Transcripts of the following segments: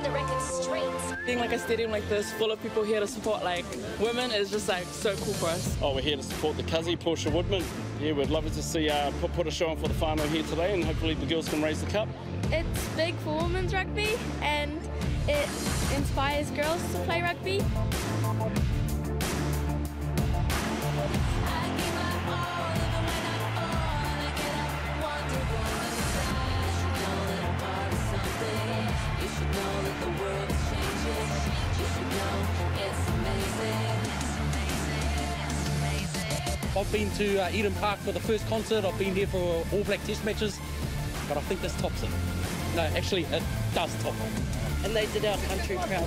the record straight. Being like a stadium like this, full of people here to support like women is just like so cool for us. Oh, we're here to support the Cuzzy, Portia Woodman. Yeah, we'd love to see put a show on for the whānau here today, and hopefully the girls can raise the cup. It's big for women's rugby and it inspires girls to play rugby. I've been to Eden Park for the first concert. I've been there for All Black Test matches, but I think this tops it. No, actually, it does top it. And they did our country proud.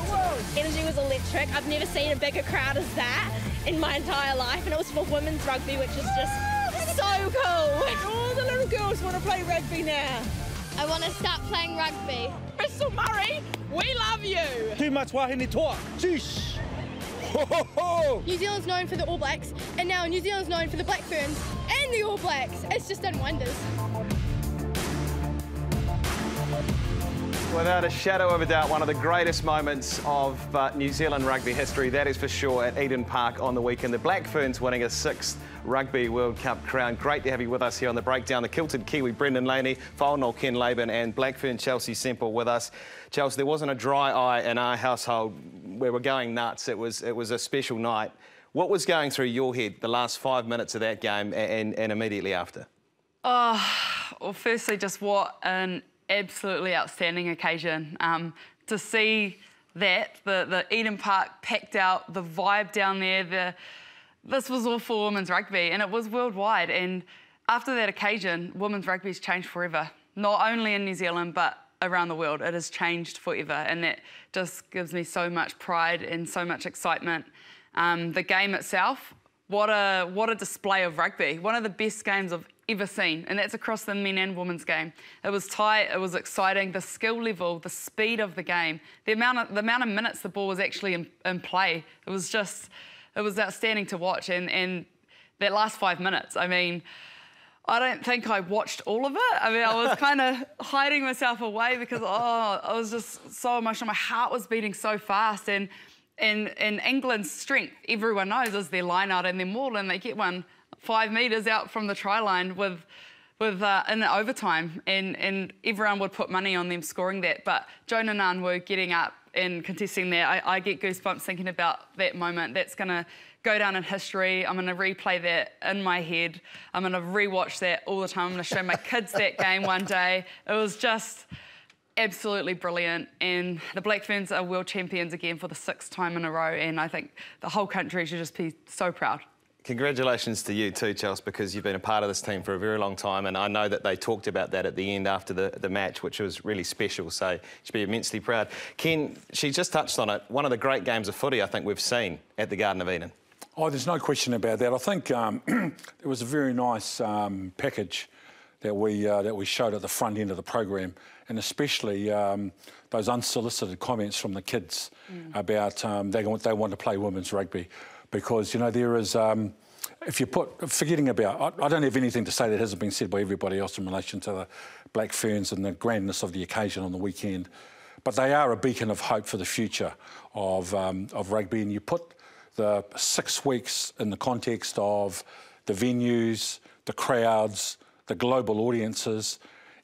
Energy was electric. I've never seen a bigger crowd as that in my entire life, and it was for women's rugby, which is just so cool. All the little girls want to play rugby now. I want to start playing rugby. Bristol Murray, we love you. Too much wahine toa. Sheesh. New Zealand's known for the All Blacks, and now New Zealand's known for the Black Ferns and the All Blacks. It's just done wonders. Without a shadow of a doubt, one of the greatest moments of New Zealand rugby history, that is for sure, at Eden Park on the weekend. The Black Ferns winning a 6th Rugby World Cup crown. Great to have you with us here on The Breakdown. The kilted Kiwi Brendan Laney, whānau Ken Laban and Black Fern Chelsea Semple with us. Chelsea, there wasn't a dry eye in our household. We were going nuts. It was a special night. What was going through your head the last 5 minutes of that game and immediately after? Oh, well, firstly, just what an absolutely outstanding occasion. To see that, the Eden Park packed out, the vibe down there, this was all for women's rugby, and it was worldwide. And after that occasion, women's rugby's changed forever. Not only in New Zealand, but around the world. It has changed forever, and that just gives me so much pride and so much excitement. The game itself, what a display of rugby. One of the best games I've ever seen, and that's across the men and women's game. It was tight, it was exciting, the skill level, the speed of the game, the amount of minutes the ball was actually in play. It was outstanding to watch, and that last 5 minutes, I mean, I don't think I watched all of it. I mean, I was kind of hiding myself away because, I was just so emotional. My heart was beating so fast, and England's strength, everyone knows, is their line out and their maul, and they get one 5 metres out from the try line with in overtime, and everyone would put money on them scoring that. But Jonah Ngannou getting up and contesting that, I get goosebumps thinking about that moment. That's going to go down in history. I'm going to replay that in my head. I'm going to rewatch that all the time. I'm going to show my kids that game one day. It was just absolutely brilliant, and the Black Ferns are world champions again for the 6th time in a row, and I think the whole country should just be so proud. Congratulations to you too, Chelsea, because you've been a part of this team for a very long time, and I know that they talked about that at the end after the match, which was really special, so you should be immensely proud. Ken, she just touched on it. One of the great games of footy I think we've seen at the Garden of Eden. Oh, there's no question about that. I think it was a very nice package that we showed at the front end of the program, and especially those unsolicited comments from the kids about they want to play women's rugby. Because, you know, there is, if you forgetting about, I don't have anything to say that hasn't been said by everybody else in relation to the Black Ferns and the grandness of the occasion on the weekend, but they are a beacon of hope for the future of rugby, and you put the 6 weeks in the context of the venues, the crowds, the global audiences,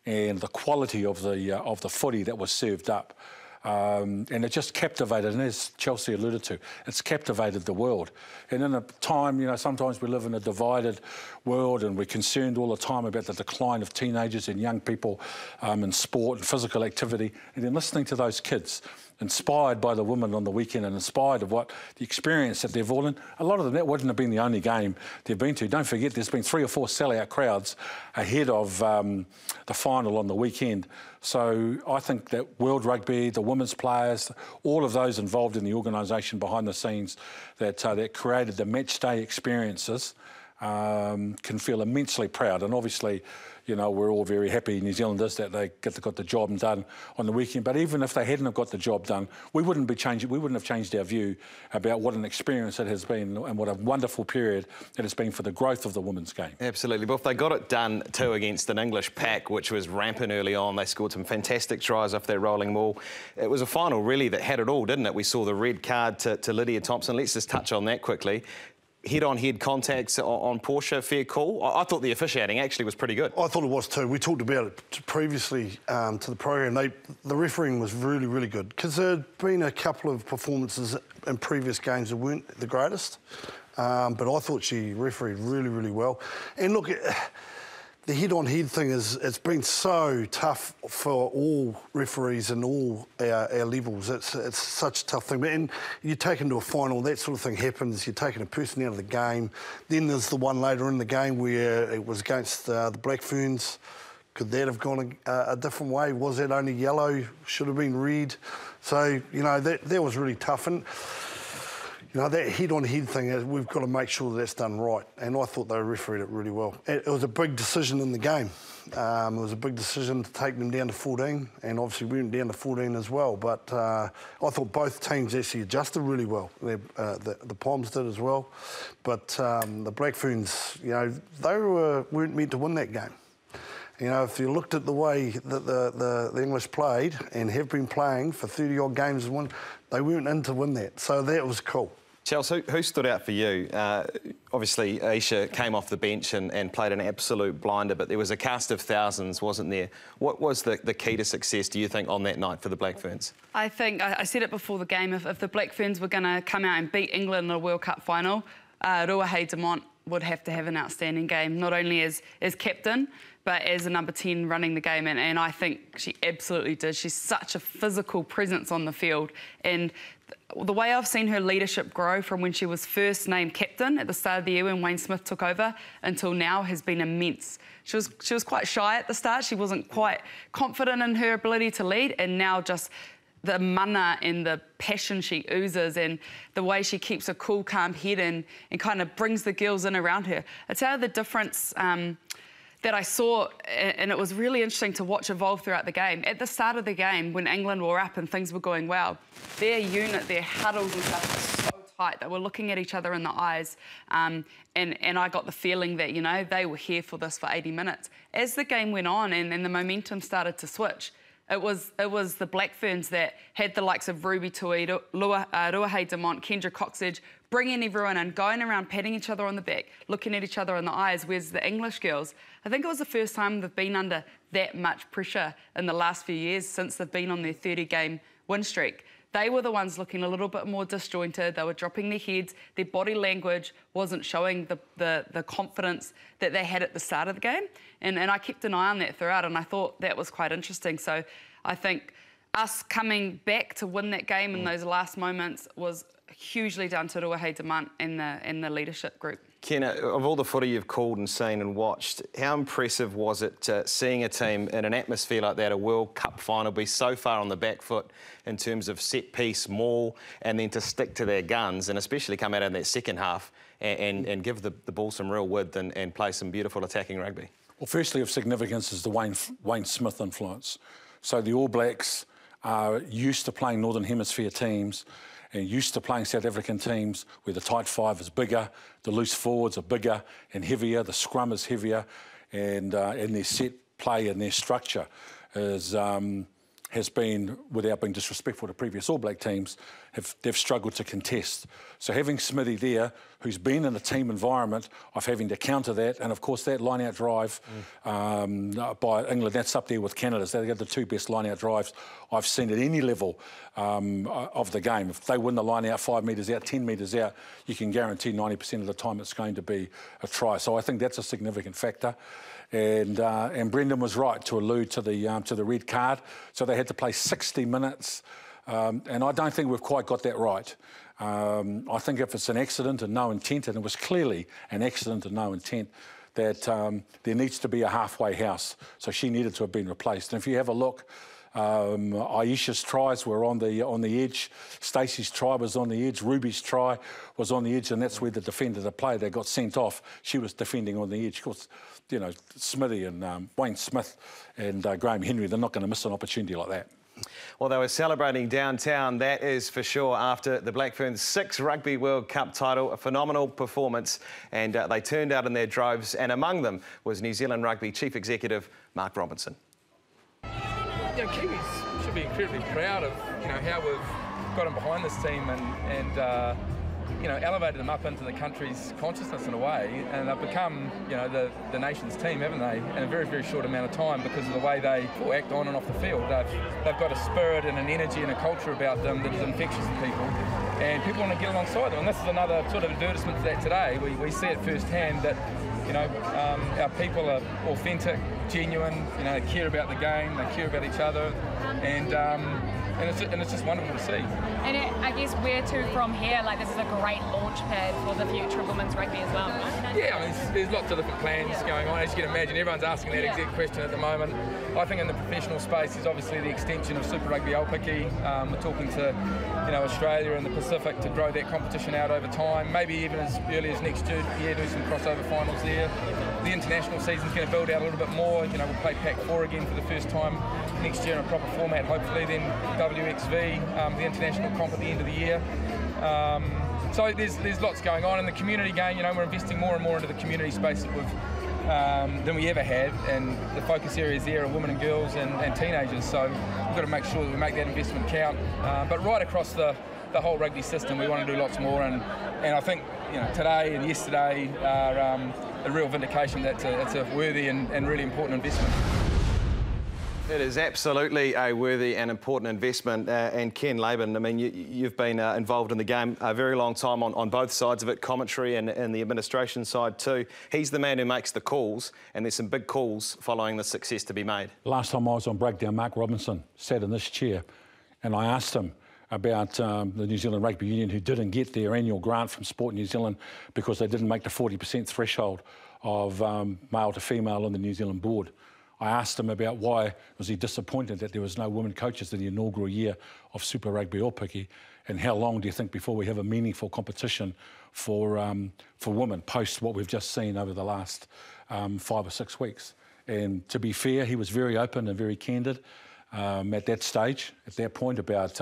and the quality of the footy that was served up. And it just captivated, and as Chelsea alluded to, it's captivated the world. And in a time, you know, sometimes we live in a divided world and we're concerned all the time about the decline of teenagers and young people in sport and physical activity. And then listening to those kids, inspired by the women on the weekend and inspired of what the experience that they've all in, a lot of them, that wouldn't have been the only game they've been to. Don't forget, there's been 3 or 4 sellout crowds ahead of the final on the weekend. So I think that World Rugby, the women's players, all of those involved in the organisation behind the scenes that created the match day experiences can feel immensely proud. And obviously, you know, we're all very happy, New Zealanders, that they got the job done on the weekend. But even if they hadn't have got the job done, we wouldn't have changed our view about what an experience it has been and what a wonderful period it has been for the growth of the women's game. Absolutely. But if they got it done too against an English pack, which was rampant early on, they scored some fantastic tries off their rolling ball. It was a final, really, that had it all, didn't it? We saw the red card to Lydia Thompson. Let's just touch on that quickly. Head-on-head contacts on Portia, fair call. I thought the officiating actually was pretty good. I thought it was too. We talked about it previously to the program. The refereeing was really, really good because there had been a couple of performances in previous games that weren't the greatest. But I thought she refereed really, really well. And look, the head-on-head thing it's been so tough for all referees and all our levels. It's such a tough thing. And you take into a final, that sort of thing happens. You're taking a person out of the game. Then there's the one later in the game where it was against the Black Ferns. Could that have gone a different way? Was that only yellow? Should have been red. So, you know, that was really tough. And you know, that head-on-head thing, we've got to make sure that's done right. And I thought they refereed it really well. It was a big decision in the game. It was a big decision to take them down to 14, and obviously we went down to 14 as well. But I thought both teams actually adjusted really well. The Poms did as well. But the Black Ferns, you know, they weren't meant to win that game. You know, if you looked at the way that the English played and have been playing for 30-odd games, they weren't in to win that. So that was cool. Chelsea, who stood out for you? Obviously, Aisha came off the bench and played an absolute blinder, but there was a cast of thousands, wasn't there? What was the key to success, do you think, on that night for the Black Ferns? I think, I said it before the game, if the Black Ferns were going to come out and beat England in a World Cup final, Ruahei Demont would have to have an outstanding game, not only as captain, but as a number 10 running the game. And I think she absolutely did. She's such a physical presence on the field. And the way I've seen her leadership grow from when she was first named captain at the start of the year when Wayne Smith took over until now has been immense. She was quite shy at the start. She wasn't quite confident in her ability to lead, and now just the mana and the passion she oozes and the way she keeps a cool, calm head and kind of brings the girls in around her. It's how the difference that I saw, and it was really interesting to watch evolve throughout the game. At the start of the game, when England were up and things were going well, their unit, their huddles and stuff were so tight. They were looking at each other in the eyes, and I got the feeling that, you know, they were here for this for 80 minutes. As the game went on and the momentum started to switch, it was the Black Ferns that had the likes of Ruby Tui, Ruahei Demont, Kendra Coxedge, bringing everyone in, going around, patting each other on the back, looking at each other in the eyes, whereas the English girls, I think it was the first time they've been under that much pressure in the last few years since they've been on their 30-game win streak. They were the ones looking a little bit more disjointed. They were dropping their heads. Their body language wasn't showing the confidence that they had at the start of the game. And I kept an eye on that throughout, and I thought that was quite interesting. So I think us coming back to win that game in those last moments was hugely down to Ruahei Demont and the leadership group. Ken, of all the footy you've called and seen and watched, how impressive was it seeing a team in an atmosphere like that, a World Cup final, be so far on the back foot in terms of set-piece, maul, and then to stick to their guns and especially come out in that second half and give the ball some real width and play some beautiful attacking rugby? Well, firstly of significance is the Wayne Smith influence. So the All Blacks are used to playing Northern Hemisphere teams and used to playing South African teams where the tight five is bigger, the loose forwards are bigger and heavier, the scrum is heavier, and their set play and their structure has been, without being disrespectful to previous All Black teams, they've struggled to contest. So having Smithy there, who's been in a team environment of having to counter that, and of course that line-out drive by England, that's up there with Canada's. They're the two best line-out drives I've seen at any level of the game. If they win the line-out 5 metres out, 10 metres out, you can guarantee 90% of the time it's going to be a try. So I think that's a significant factor. And Brendan was right to allude to the red card. So they had to play 60 minutes, and I don't think we've quite got that right. I think if it's an accident and no intent, and it was clearly an accident and no intent, that there needs to be a halfway house. So she needed to have been replaced. And if you have a look, Aisha's tries were on the edge. Stacey's try was on the edge. Ruby's try was on the edge, and that's where the defender, the player that got sent off, she was defending on the edge. Of course, you know, Smithy and Wayne Smith and Graham Henry, they're not going to miss an opportunity like that. Well, they were celebrating downtown, that is for sure, after the Black Ferns' 6th Rugby World Cup title, a phenomenal performance, and they turned out in their droves, and among them was New Zealand Rugby Chief Executive Mark Robinson. You know, Kiwis should be incredibly proud of, you know, how we've gotten behind this team and you know, elevated them up into the country's consciousness in a way, and they've become, you know, the nation's team, haven't they, in a very, very short amount of time because of the way they act on and off the field. They've got a spirit and an energy and a culture about them that is infectious to people, and people want to get alongside them. And this is another sort of advertisement to that today. We see it firsthand that, you know, our people are authentic, genuine, you know, they care about the game, they care about each other, and it's just wonderful to see. And I guess where to from here? Like, this is a great launch pad for the future of women's rugby as well. Yeah, I mean, there's lots of different plans going on. As you can imagine, everyone's asking that exact question at the moment. I think in the professional space is obviously the extension of Super Rugby Aupiki. We're talking to, you know, Australia and the Pacific to grow that competition out over time. Maybe even as early as next year, do some crossover finals there. The international season's going to build out a little bit more. You know, we'll play Pac 4 again for the first time next year in a proper format, hopefully. Then WXV, the international comp at the end of the year. So there's lots going on in the community game. You know, we're investing more and more into the community space than we ever had, and the focus areas there are women and girls and teenagers. So we've got to make sure that we make that investment count. But right across the whole rugby system, we want to do lots more. And I think, you know, today and yesterday are a real vindication that it's a worthy and really important investment. It is absolutely a worthy and important investment. And Ken Laban, I mean, you've been involved in the game a very long time on both sides of it, commentary and the administration side too. He's the man who makes the calls, and there's some big calls following the success to be made. Last time I was on Breakdown, Mark Robinson sat in this chair, and I asked him about the New Zealand Rugby Union, who didn't get their annual grant from Sport New Zealand because they didn't make the 40% threshold of male to female on the New Zealand board. I asked him about why was he disappointed that there was no women coaches in the inaugural year of Super Rugby Aupiki, and how long do you think before we have a meaningful competition for women post what we've just seen over the last 5 or 6 weeks. And to be fair, he was very open and very candid at that stage, at that point, about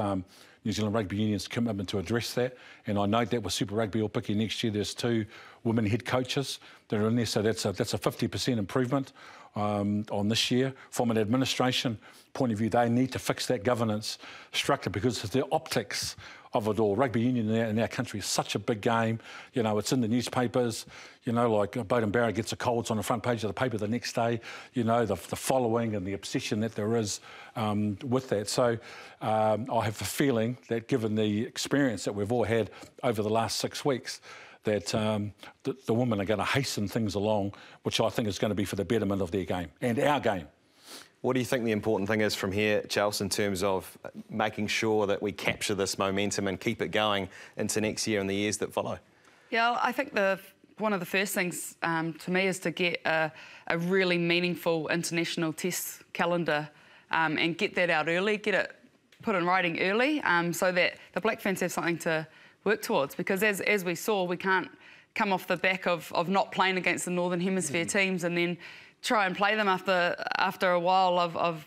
New Zealand Rugby Union's commitment to address that. And I note that with Super Rugby Aupiki next year, there's 2 women head coaches that are in there, so that's a 50% improvement on this year. From an administration point of view, they need to fix that governance structure because it's the optics of it all. Rugby union in our country is such a big game. You know, it's in the newspapers. You know, like Bowden Barrett gets a cold, it's on the front page of the paper the next day. You know, the following and the obsession that there is with that. So I have a feeling that given the experience that we've all had over the last 6 weeks, that the women are going to hasten things along, which I think is going to be for the betterment of their game and our game. What do you think the important thing is from here, Chelsea, in terms of making sure that we capture this momentum and keep it going into next year and the years that follow? Yeah, I think one of the first things to me is to get a really meaningful international test calendar and get that out early, get it put in writing early so that the Black Ferns have something to work towards, because as we saw, we can't come off the back of not playing against the Northern Hemisphere teams and then try and play them after a while of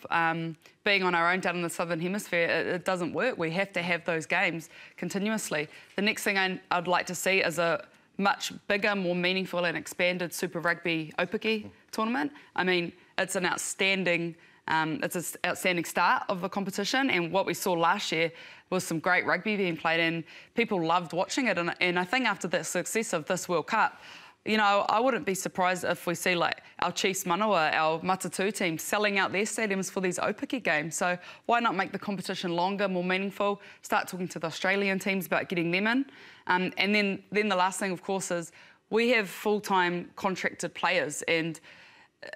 being on our own down in the Southern Hemisphere. It doesn't work. We have to have those games continuously. The next thing I'd like to see is a much bigger, more meaningful and expanded Super Rugby Aupiki tournament. I mean, it's an outstanding start of the competition, and what we saw last year was some great rugby being played and people loved watching it. And I think after the success of this World Cup, you know, I wouldn't be surprised if we see like our Chiefs Manawa, our Matatu team selling out their stadiums for these Aupiki games. So why not make the competition longer, more meaningful, start talking to the Australian teams about getting them in. And then the last thing, of course, is we have full-time contracted players, and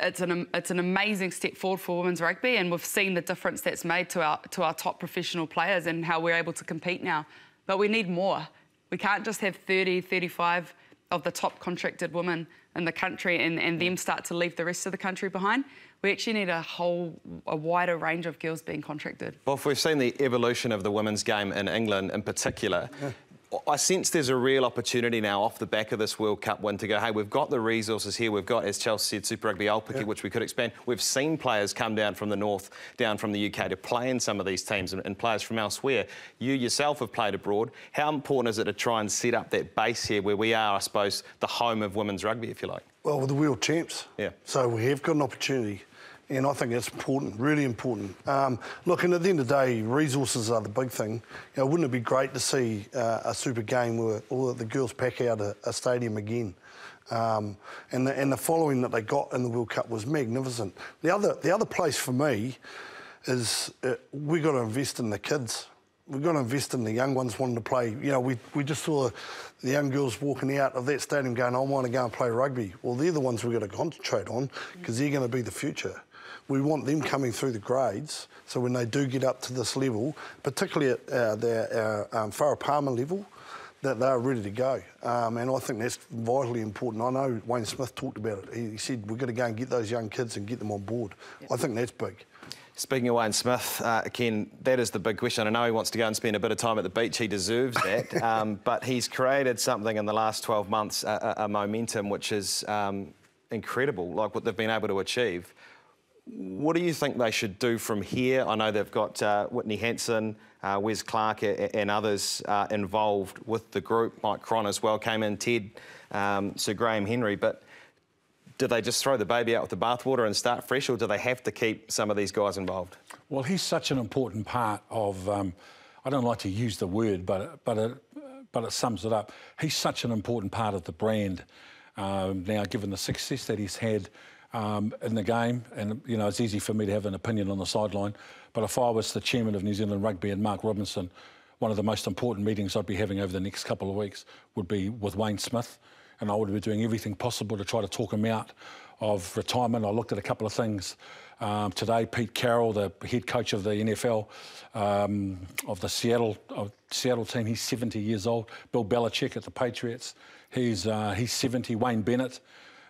it's an amazing step forward for women's rugby, and we've seen the difference that's made to our top professional players and how we're able to compete now. But we need more. We can't just have 30, 35 of the top contracted women in the country and them start to leave the rest of the country behind, we actually need a wider range of girls being contracted. Well, if we've seen the evolution of the women's game in England in particular, I sense there's a real opportunity now off the back of this World Cup win to go, hey, we've got the resources here. We've got, as Chelsea said, Super Rugby Aupiki, which we could expand. We've seen players come down from the north, down from the UK to play in some of these teams and players from elsewhere. You yourself have played abroad. How important is it to try and set up that base here where we are, I suppose, the home of women's rugby, if you like? Well, we're the world champs. Yeah. So we have got an opportunity. And I think that's important, really important. Look, and at the end of the day, resources are the big thing. You know, wouldn't it be great to see a super game where all the girls pack out a stadium again? And the following that they got in the World Cup was magnificent. The other place for me is we've got to invest in the kids. We've got to invest in the young ones wanting to play. You know, we just saw the young girls walking out of that stadium going, I want to go and play rugby. Well, they're the ones we've got to concentrate on because they're going to be the future. We want them coming through the grades, so when they do get up to this level, particularly at our Whara Palmer level, that they're ready to go. And I think that's vitally important. I know Wayne Smith talked about it. He said we've got to go and get those young kids and get them on board. Yep. I think that's big. Speaking of Wayne Smith, Ken, that is the big question. I know he wants to go and spend a bit of time at the beach. He deserves that. But he's created something in the last 12 months, a momentum which is incredible, like what they've been able to achieve. What do you think they should do from here? I know they've got Whitney Hansen, Wes Clark and others involved with the group. Mike Cron as well came in, Ted, Sir Graham Henry. But do they just throw the baby out with the bathwater and start fresh, or do they have to keep some of these guys involved? Well, he's such an important part of, I don't like to use the word, but it sums it up. He's such an important part of the brand now, given the success that he's had in the game, and you know it's easy for me to have an opinion on the sideline, but if I was the chairman of New Zealand Rugby and Mark Robinson, one of the most important meetings I'd be having over the next couple of weeks would be with Wayne Smith, and I would be doing everything possible to try to talk him out of retirement. I looked at a couple of things today. Pete Carroll, the head coach of the NFL of the Seattle team, he's 70 years old. Bill Belichick at the Patriots, he's 70. Wayne Bennett,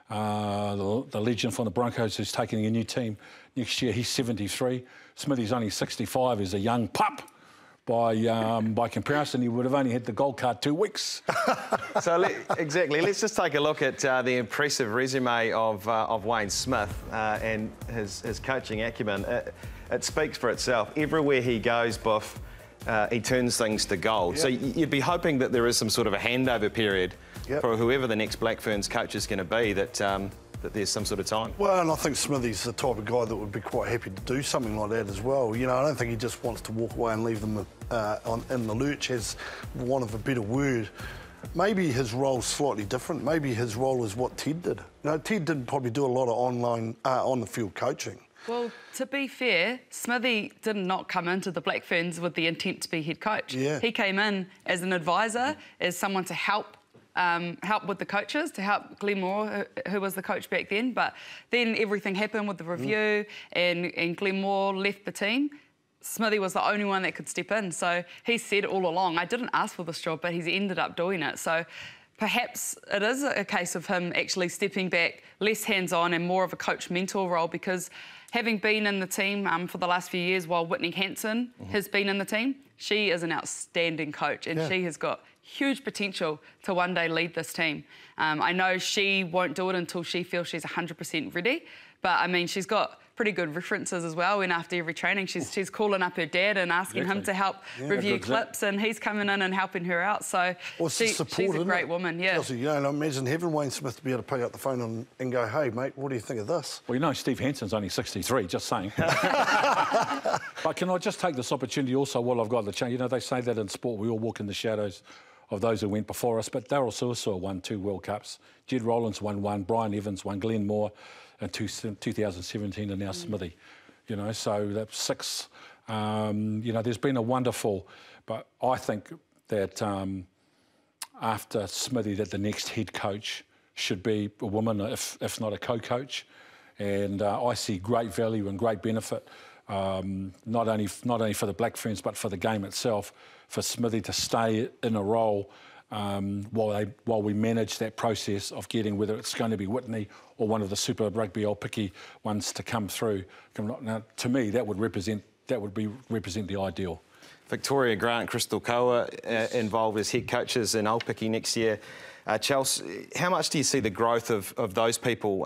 the legend from the Broncos, who's taking a new team next year, he's 73. Smithy's only 65. He's a young pup by comparison. He would have only had the gold card 2 weeks. Exactly. Let's just take a look at the impressive resume of Wayne Smith and his coaching acumen. It speaks for itself. Everywhere he goes, Buff, he turns things to gold. Yep. So you'd be hoping that there is some sort of a handover period for whoever the next Black Ferns coach is going to be, that there's some sort of time. Well, and I think Smithy's the type of guy that would be quite happy to do something like that as well. You know, I don't think he just wants to walk away and leave them in the lurch, as want of a better word. Maybe his role's slightly different. Maybe his role is what Ted did. You know, Ted didn't probably do a lot of online, on-the-field coaching. Well, to be fair, Smithy did not come into the Black Ferns with the intent to be head coach. Yeah. He came in as an advisor, as someone to help with the coaches, to help Glenn Moore, who was the coach back then. But then everything happened with the review and Glenn Moore left the team. Smithy was the only one that could step in. So he said all along, I didn't ask for this job, but he's ended up doing it. So perhaps it is a case of him actually stepping back, less hands-on and more of a coach-mentor role, because having been in the team for the last few years while Whitney Hansen has been in the team, she is an outstanding coach and she has got huge potential to one day lead this team. I know she won't do it until she feels she's 100% ready, but I mean, she's got pretty good references as well, and after every training she's calling up her dad and asking him to help review clips, and he's coming in and helping her out. So she's a great woman. Chelsea, you know, imagine having Wayne Smith to be able to pick up the phone and go, hey mate, what do you think of this? Well, you know, Steve Hansen's only 63, just saying. But can I just take this opportunity also while I've got the chance? You know, they say that in sport we all walk in the shadows of those who went before us, but Daryl Su'A won 2 World Cups, Jed Rollins won 1, Brian Evans won, Glenn Moore in 2017, and now Smithy. You know, so that's 6. You know, there's been a wonderful, but I think that after Smithy, that the next head coach should be a woman, if not a co-coach, and I see great value and great benefit, not only for the Black Ferns but for the game itself, for Smithy to stay in a role while we manage that process of getting whether it's going to be Whitney or one of the Super Rugby Aupiki ones to come through. Now, to me, that would represent the ideal. Victoria Grant, Crystal Koa involved as head coaches in Aupiki next year. Chelsea, how much do you see the growth of those people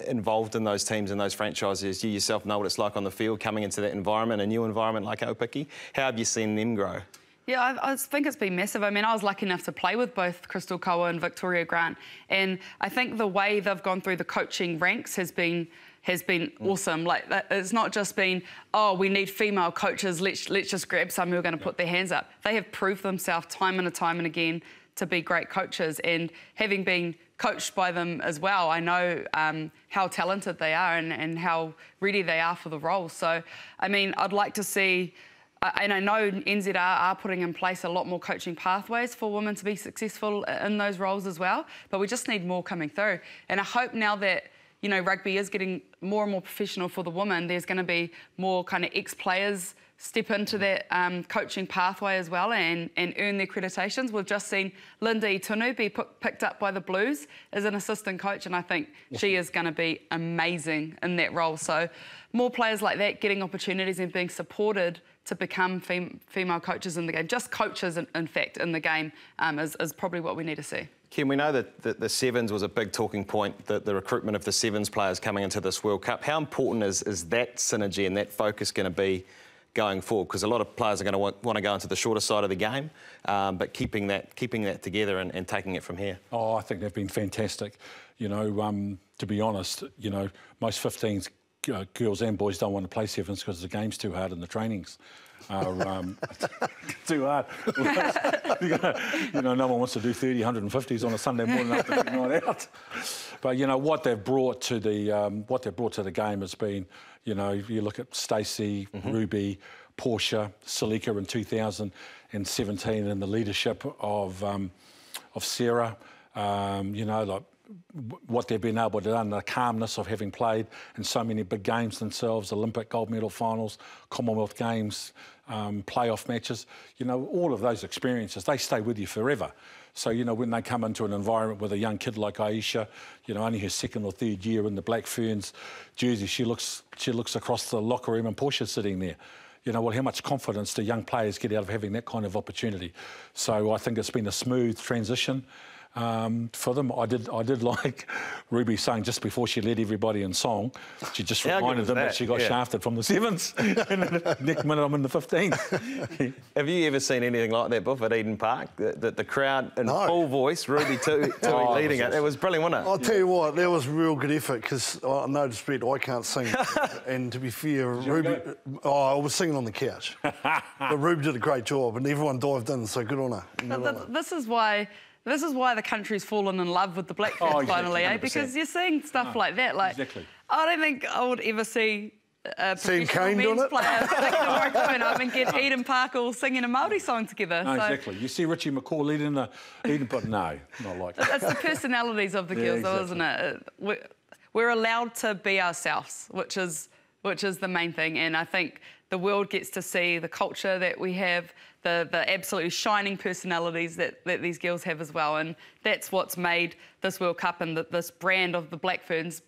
involved in those teams and those franchises? You yourself know what it's like on the field, coming into that environment, a new environment like Aupiki. How have you seen them grow? Yeah, I think it's been massive. I mean, I was lucky enough to play with both Crystal Koa and Victoria Grant, and I think the way they've gone through the coaching ranks has been awesome. Like, it's not just been, oh, we need female coaches, let's just grab some who are going to put their hands up. They have proved themselves time and again to be great coaches, and having been coached by them as well, I know how talented they are and how ready they are for the role. So, I mean, I'd like to see, and I know NZR are putting in place a lot more coaching pathways for women to be successful in those roles as well, but we just need more coming through. And I hope now that, you know, rugby is getting more and more professional for the women, there's going to be more kind of ex-players step into that coaching pathway as well and earn their accreditations. We've just seen Linda Itunu be picked up by the Blues as an assistant coach, and I think she is going to be amazing in that role. So more players like that getting opportunities and being supported to become female coaches in the game, just coaches in fact in the game, is probably what we need to see. Kim, we know that the Sevens was a big talking point, the recruitment of the Sevens players coming into this World Cup. How important is that synergy and that focus going to be going forward? Because a lot of players are going to want to go into the shorter side of the game, but keeping that together and taking it from here. Oh, I think they've been fantastic. You know, to be honest, you know, most 15s, girls and boys don't want to play Sevens because the game's too hard and the trainings are too hard. You know, no one wants to do 30, 150s on a Sunday morning after being night out. But you know what they've brought to the game has been, you know, you look at Stacey, Ruby, Portia, Salika in 2017, and the leadership of Sarah. You know, like what they've been able to do, the calmness of having played in so many big games themselves, Olympic gold medal finals, Commonwealth Games, playoff matches. You know, all of those experiences, they stay with you forever. So, you know, when they come into an environment with a young kid like Aisha, you know, only her second or third year in the Black Ferns jersey, she looks across the locker room and Portia's sitting there. You know, well, how much confidence do young players get out of having that kind of opportunity? So I think it's been a smooth transition for them. I did like Ruby saying just before she led everybody in song, she just reminded them that she got shafted from the Sevens. And the next minute I'm in the 15s. Have you ever seen anything like that, Buff, at Eden Park? The crowd in full voice, Ruby Tui leading it. It was brilliant, wasn't it? I'll tell you what, there was real good effort because no disrespect, I can't sing. And to be fair, Ruby, I was singing on the couch. But Ruby did a great job and everyone dived in, so good on her. This is why the country's fallen in love with the Black Ferns finally, eh? Because you're seeing stuff like that. Like, I don't think I would ever see a professional men's player take the microphone up and get Eden Park all singing a Māori song together. No, exactly. You see Richie McCaw leading the Eden Park? No, not like that. It's the personalities of the girls, though, isn't it? We're allowed to be ourselves, which is the main thing. And I think the world gets to see the culture that we have, the absolutely shining personalities that these girls have as well. And that's what's made this World Cup and this brand of the Black Ferns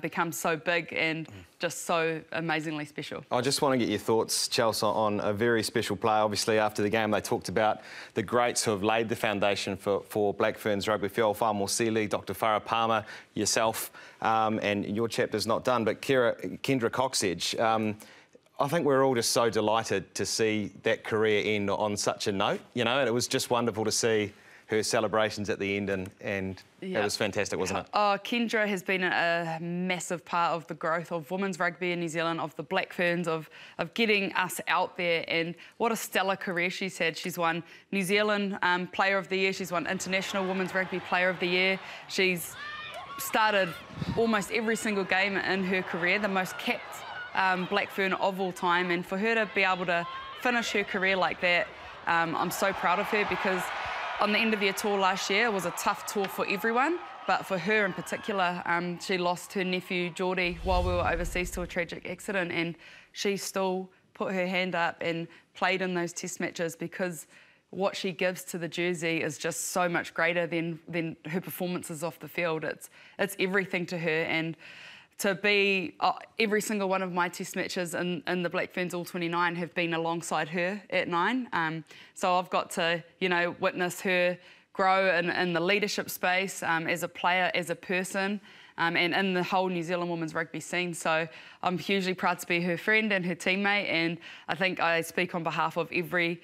become so big and just so amazingly special. I just want to get your thoughts, Chelsea, on a very special player. Obviously, after the game, they talked about the greats who have laid the foundation for Black Ferns rugby. Whio Whamosili, Dr. Farah Palmer, yourself, and your chapter's not done, but Kendra Coxedge. I think we're all just so delighted to see that career end on such a note, you know, and it was just wonderful to see her celebrations at the end, and it was fantastic, wasn't it? Oh, Kendra has been a massive part of the growth of women's rugby in New Zealand, of the Black Ferns, of getting us out there, and what a stellar career she's had. She's won New Zealand Player of the Year, she's won International Women's Rugby Player of the Year, she's started almost every single game in her career, the most capped Black Fern of all time, and for her to be able to finish her career like that, I'm so proud of her, because on the end of year tour last year, it was a tough tour for everyone, but for her in particular, she lost her nephew Geordie while we were overseas to a tragic accident, and she still put her hand up and played in those test matches because what she gives to the jersey is just so much greater than her performances off the field. It's everything to her, and to be every single one of my test matches in the Black Ferns All 29 have been alongside her at 9. So I've got to, you know, witness her grow in the leadership space, as a player, as a person, and in the whole New Zealand women's rugby scene. So I'm hugely proud to be her friend and her teammate, and I think I speak on behalf of every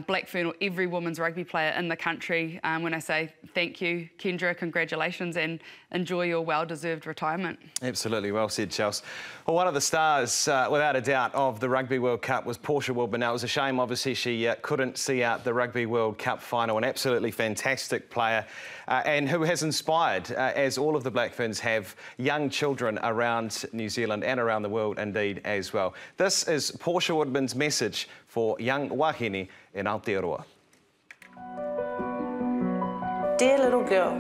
Black Fern or every women's rugby player in the country when I say thank you, Kendra, congratulations, and enjoy your well-deserved retirement. Absolutely, well said, Chelsea. Well, one of the stars, without a doubt, of the Rugby World Cup was Portia Woodman. Now, it was a shame, obviously, she couldn't see out the Rugby World Cup final. An absolutely fantastic player and who has inspired, as all of the Black Ferns have, young children around New Zealand and around the world indeed as well. This is Portia Woodman's message for young wahine in Aotearoa. Dear little girl,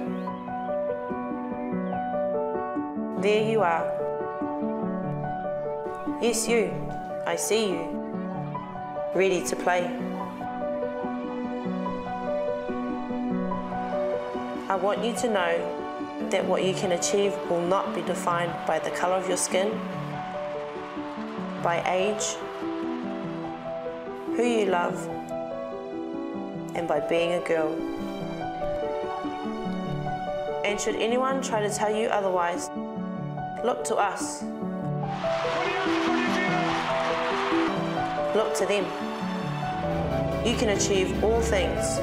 there you are. Yes, you. I see you. Ready to play. I want you to know that what you can achieve will not be defined by the colour of your skin, by age, who you love, and by being a girl. And should anyone try to tell you otherwise, look to us. Look to them. You can achieve all things.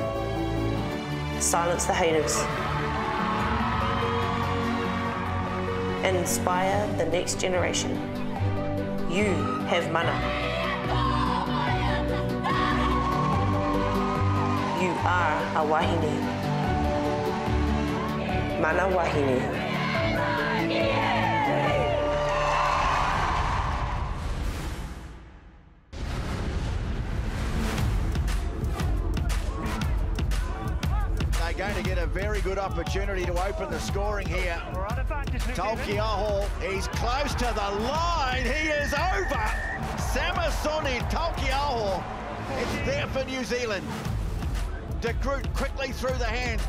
Silence the haters. And inspire the next generation. You have mana. You are a wahine. Mana wahine. They're going to get a very good opportunity to open the scoring here. Taukiaho, he's close to the line. He is over. Samasoni Taukiaho. It's there for New Zealand. De Groot quickly through the hands.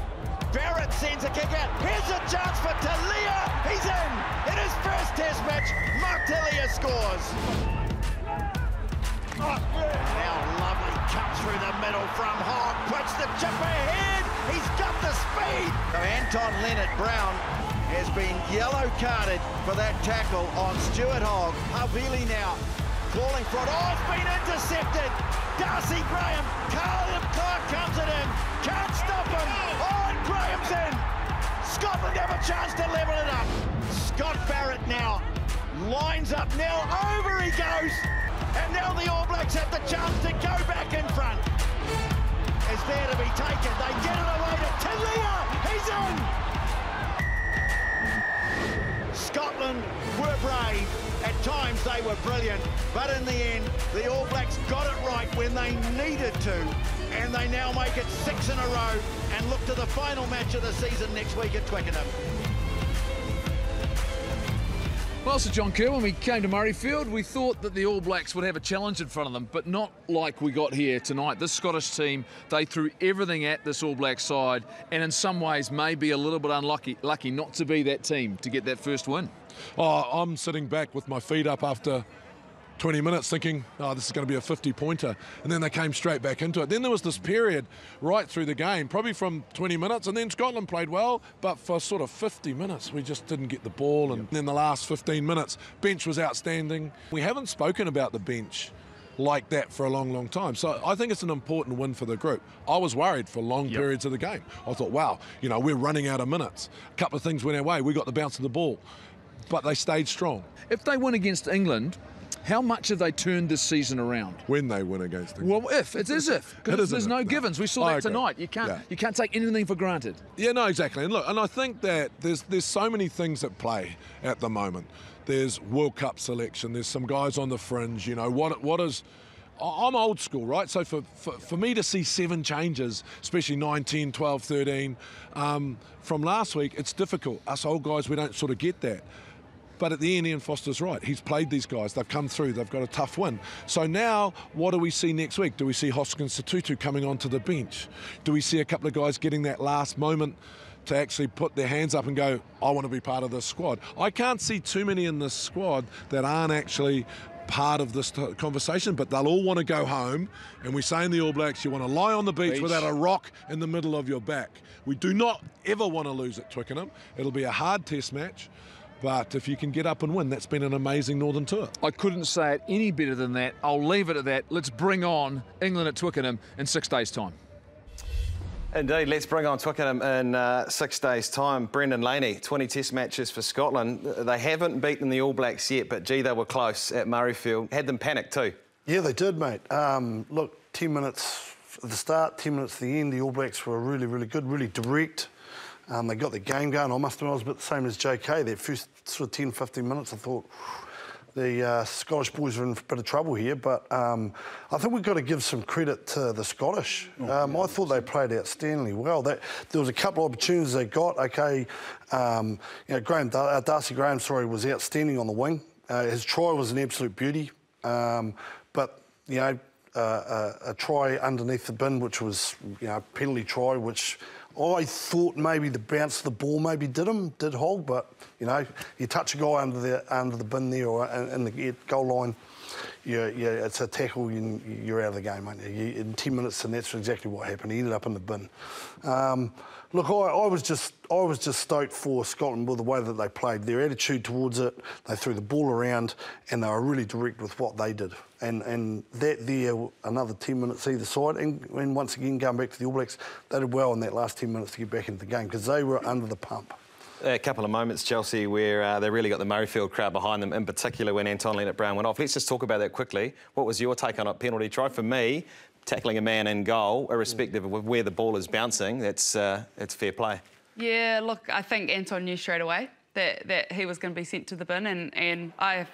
Barrett sends a kick out. Here's a chance for Talia. He's in. In his first test match, Mark Talia scores. Now lovely cut through the middle from Hogg. Puts the chip ahead. He's got the speed. Anton Leonard-Brown has been yellow carded for that tackle on Stuart Hogg. Havili now calling for it. Oh, it's been intercepted. Darcy Graham, Carlin Clark comes at him, can't stop him. Oh, and Graham's in. Scotland have a chance to level it up. Scott Barrett now lines up. Now over he goes, and now the All Blacks have the chance to go back in front. It's there to be taken. They get it away to Talia. He's in. Scotland were brave. At times they were brilliant, but in the end, the All Blacks got it right when they needed to, and they now make it 6 in a row and look to the final match of the season next week at Twickenham. Well, Sir John Kerr, when we came to Murrayfield, we thought that the All Blacks would have a challenge in front of them, but not like we got here tonight. This Scottish team, they threw everything at this All Black side, and in some ways maybe a little bit unlucky not to be that team to get that first win. Oh, I'm sitting back with my feet up after 20 minutes thinking, oh, this is going to be a 50-pointer. And then they came straight back into it. Then there was this period right through the game, probably from 20 minutes, and then Scotland played well, but for sort of 50 minutes, we just didn't get the ball. And then the last 15 minutes, bench was outstanding. We haven't spoken about the bench like that for a long, long time. So I think it's an important win for the group. I was worried for long periods of the game. I thought, wow, you know, we're running out of minutes. A couple of things went our way. We got the bounce of the ball, but they stayed strong. If they win against England, how much have they turned this season around? When they win against England. Well, if. It's as if. Because there's no givens. We saw that tonight. You can't take anything for granted. Yeah, no, exactly. And look, and I think that there's so many things at play at the moment. There's World Cup selection. There's some guys on the fringe. You know, what is... I'm old school, right? So for me to see 7 changes, especially 9, 10, 12, 13, from last week, it's difficult. Us old guys, we don't sort of get that. But at the end, Ian Foster's right. He's played these guys. They've come through. They've got a tough win. So now, what do we see next week? Do we see Hoskins Satutu coming onto the bench? Do we see a couple of guys getting that last moment to actually put their hands up and go, I want to be part of this squad? I can't see too many in this squad that aren't actually part of this conversation, but they'll all want to go home. And we say in the All Blacks, you want to lie on the beach without a rock in the middle of your back. We do not ever want to lose at Twickenham. It'll be a hard test match, but if you can get up and win, that's been an amazing Northern tour. I couldn't say it any better than that. I'll leave it at that. Let's bring on England at Twickenham in 6 days' time. Indeed, let's bring on Twickenham in 6 days' time. Brendan Laney, 20 test matches for Scotland. They haven't beaten the All Blacks yet, but gee, they were close at Murrayfield. Had them panicked too. Yeah, they did, mate. Look, 10 minutes at the start, 10 minutes at the end, the All Blacks were really, really good, really direct. They got the game going. I must admit I was a bit the same as JK. That first sort of 10, 15 minutes, I thought the Scottish boys are in a bit of trouble here, but I think we've got to give some credit to the Scottish. I thought they played outstandingly well. There was a couple of opportunities they got. Okay, you know, Darcy Graham, was outstanding on the wing. His try was an absolute beauty, but you know, a try underneath the bin, which was, you know, a penalty try, which I thought maybe the bounce of the ball maybe did Hogg, but, you know, you touch a guy under the bin there or in the goal line, it's a tackle, you're out of the game, aren't you? In 10 minutes, and that's exactly what happened. He ended up in the bin. Look, I was just stoked for Scotland with the way that they played. Their attitude towards it, they threw the ball around, and they were really direct with what they did. And that there, another 10 minutes either side, and once again, going back to the All Blacks, they did well in that last 10 minutes to get back into the game because they were under the pump. A couple of moments, Chelsea, where they really got the Murrayfield crowd behind them, in particular when Anton Leonard-Brown went off. Let's just talk about that quickly. What was your take on a penalty try? For me, tackling a man in goal, irrespective of where the ball is bouncing, that's fair play. Yeah, look, I think Anton knew straight away that he was going to be sent to the bin, and I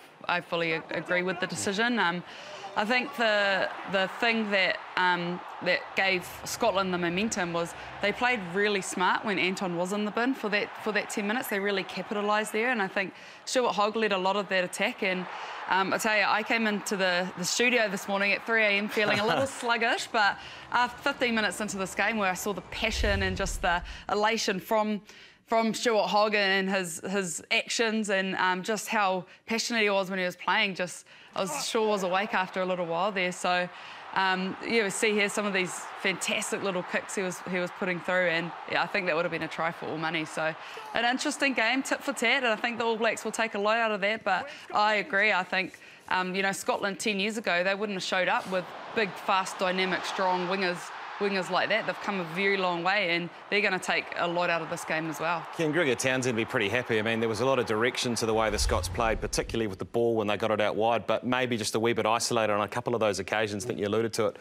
fully agree with the decision. I think the thing that gave Scotland the momentum was they played really smart when Anton was in the bin for that 10 minutes. They really capitalised there, and I think Stuart Hogg led a lot of that attack. And I tell you, I came into the studio this morning at 3 a.m. feeling a little sluggish, but after 15 minutes into this game, where I saw the passion and just the elation from Stuart Hogg and his actions, and just how passionate he was when he was playing, I was sure was awake after a little while there. So yeah, we see here some of these fantastic little kicks he was putting through, and yeah, I think that would have been a try for all money. So an interesting game, tit for tat, and I think the All Blacks will take a lot out of that. But I agree. I think you know, Scotland 10 years ago, they wouldn't have showed up with big, fast, dynamic, strong wingers like that. They've come a very long way, and they're going to take a lot out of this game as well. Ken Grigor Townsend will be pretty happy. I mean, there was a lot of direction to the way the Scots played, particularly with the ball when they got it out wide, but maybe just a wee bit isolated on a couple of those occasions. I think you alluded to it,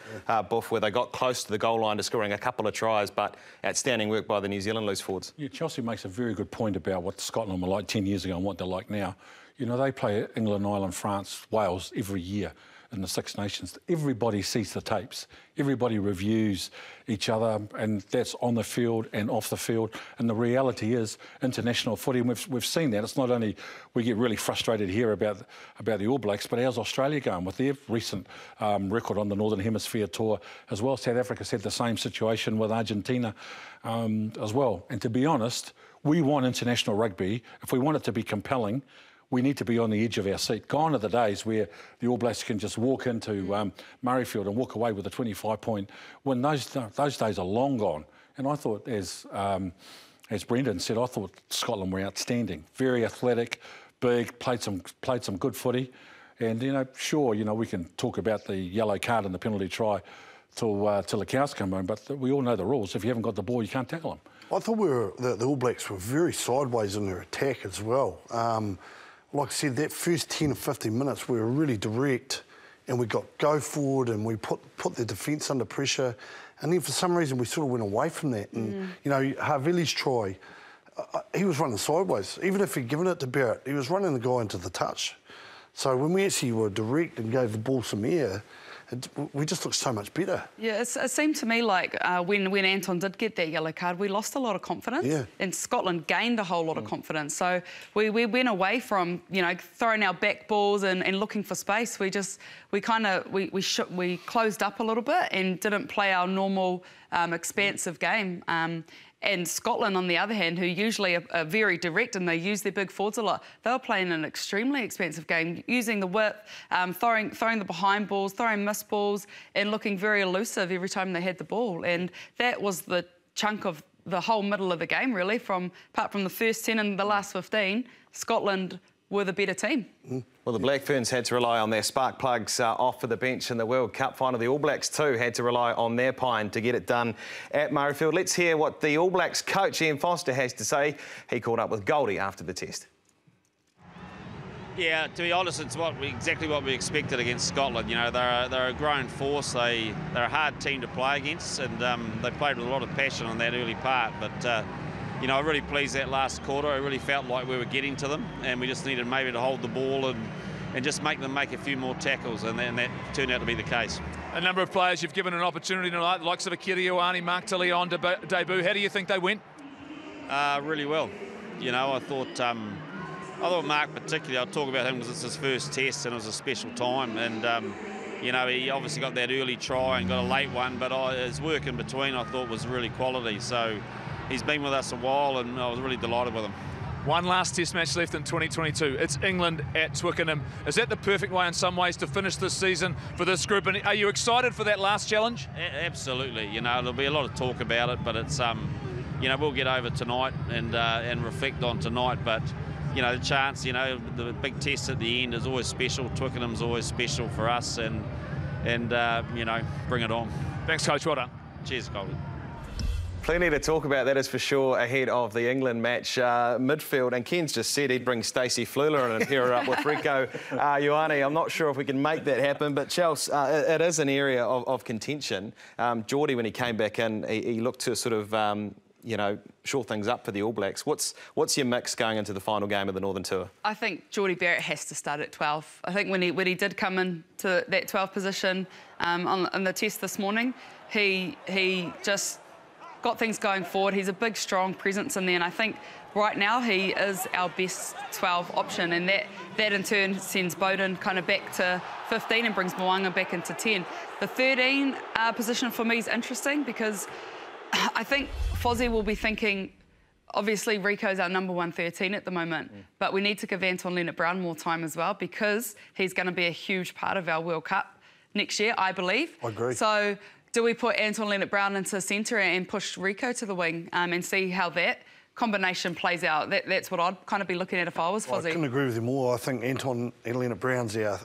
Buff, where they got close to the goal line to scoring a couple of tries, but outstanding work by the New Zealand loose forwards. Yeah, Chelsea makes a very good point about what Scotland were like 10 years ago and what they're like now. You know, they play England, Ireland, France, Wales every year in the Six Nations. Everybody sees the tapes. Everybody reviews each other, and that's on the field and off the field. And the reality is, international footy, and we've seen that. It's not only we get really frustrated here about the All Blacks, but how's Australia going with their recent record on the Northern Hemisphere tour as well? South Africa's had the same situation with Argentina as well. And to be honest, we want international rugby. If we want it to be compelling, we need to be on the edge of our seat. Gone are the days where the All Blacks can just walk into Murrayfield and walk away with a 25-point win. Those days are long gone. And I thought, as Brendan said, I thought Scotland were outstanding. Very athletic, big, played some good footy. And, you know, sure, you know, we can talk about the yellow card and the penalty try till the cows come home, but we all know the rules. If you haven't got the ball, you can't tackle them. I thought the All Blacks were very sideways in their attack as well. Like I said, that first 10 or 15 minutes, we were really direct, and we got go forward, and we put the defence under pressure, and then for some reason we sort of went away from that. And you know, Havili's try, he was running sideways. Even if he'd given it to Barrett, he was running the guy into the touch. So when we actually were direct and gave the ball some air, we just looked so much better. Yeah, it seemed to me like when Anton did get that yellow card, we lost a lot of confidence. Yeah. And Scotland gained a whole lot of confidence. So we went away from, you know, throwing our back balls and looking for space. We closed up a little bit and didn't play our normal expansive game. And Scotland, on the other hand, who usually are very direct and they use their big forwards a lot, they were playing an extremely expansive game, using the width, throwing the behind balls, throwing missed balls, and looking very elusive every time they had the ball. And that was the chunk of the whole middle of the game, really, apart from the first 10 and the last 15, Scotland were the better team. Well, the Black Ferns had to rely on their spark plugs off for the bench in the World Cup final. The All Blacks too had to rely on their pine to get it done at Murrayfield. Let's hear what the All Blacks coach Ian Foster has to say. He caught up with Goldie after the test. Yeah, to be honest, it's exactly what we expected against Scotland. You know, they're a grown force. They're a hard team to play against, and they played with a lot of passion on that early part. But you know, I'm really pleased that last quarter. I really felt like we were getting to them, and we just needed maybe to hold the ball and just make them make a few more tackles, and that turned out to be the case. A number of players you've given an opportunity tonight, the likes of Akira Ioane, Mark Tilley on debut. How do you think they went? Really well. You know, I thought Mark particularly, I'll talk about him because it's his first test and it was a special time, and you know, he obviously got that early try and got a late one, but his work in between I thought was really quality. So he's been with us a while, and I was really delighted with him. One last test match left in 2022. It's England at Twickenham. Is that the perfect way in some ways to finish this season for this group? And are you excited for that last challenge? Absolutely. You know, there'll be a lot of talk about it, but it's, you know, we'll get over tonight and reflect on tonight. But, you know, the chance, you know, the big test at the end is always special. Twickenham's always special for us, and you know, bring it on. Thanks, Coach. Well done. Cheers, Colby. Plenty to talk about, that is for sure, ahead of the England match. Midfield, and Ken's just said he'd bring Stacey Fleuler in and pair her up with Rieko Ioane. I'm not sure if we can make that happen, but Chelsea, it is an area of contention. Geordie, when he came back in, he looked to sort of, you know, shore things up for the All Blacks. What's your mix going into the final game of the Northern Tour? I think Geordie Barrett has to start at 12. I think when he did come into that 12 position on the test this morning, he just got things going forward. He's a big, strong presence in there, and I think right now he is our best 12 option, and that in turn sends Bowden kind of back to 15 and brings Mo'unga back into 10. The 13 position for me is interesting because I think Fozzie will be thinking, obviously Rico's our number 1 13 at the moment, but we need to give Anton Leonard-Brown more time as well because he's going to be a huge part of our World Cup next year, I believe. I agree. So do we put Anton Leonard-Brown into centre and push Rico to the wing and see how that combination plays out? That's what I'd kind of be looking at if I was Fozzie. I couldn't agree with you more. I think Anton Leonard-Brown's our